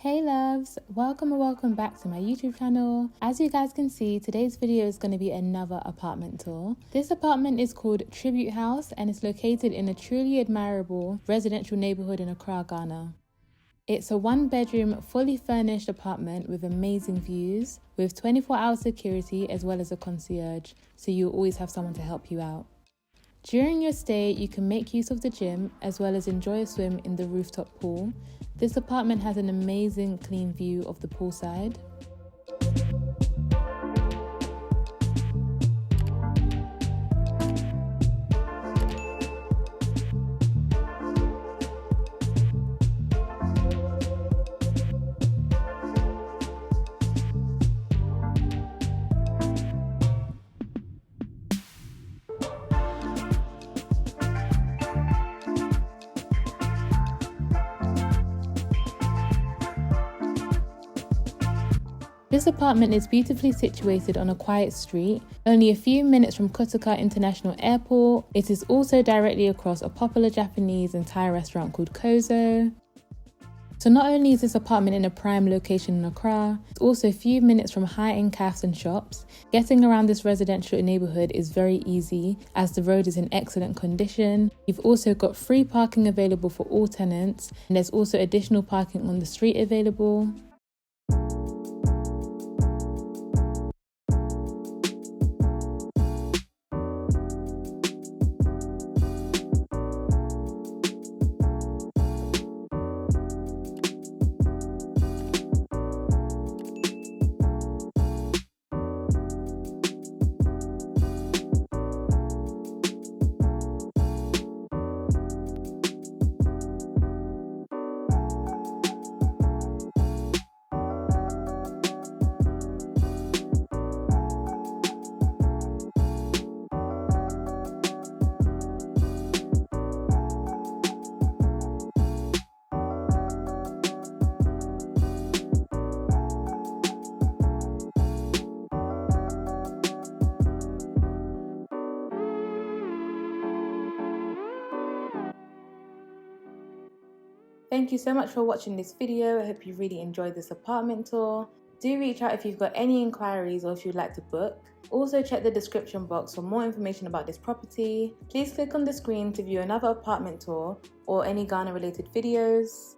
Hey loves, welcome and welcome back to my YouTube channel. As you guys can see, today's video is going to be another apartment tour. This apartment is called Tribute House and it's located in a truly admirable residential neighborhood in Accra, Ghana. It's a one-bedroom, fully furnished apartment with amazing views, with 24-hour security as well as a concierge, so you'll always have someone to help you out. During your stay, you can make use of the gym as well as enjoy a swim in the rooftop pool. This apartment has an amazing clean view of the poolside. This apartment is beautifully situated on a quiet street, only a few minutes from KOZO International Airport. It is also directly across a popular Japanese and Thai restaurant called KOZO. So not only is this apartment in a prime location in Accra, it's also a few minutes from high-end cafes and shops. Getting around this residential neighbourhood is very easy as the road is in excellent condition. You've also got free parking available for all tenants, and there's also additional parking on the street available. Thank you so much for watching this video. I hope you really enjoyed this apartment tour. Do reach out if you've got any inquiries or if you'd like to book. Also check the description box for more information about this property. Please click on the screen to view another apartment tour or any Ghana related videos.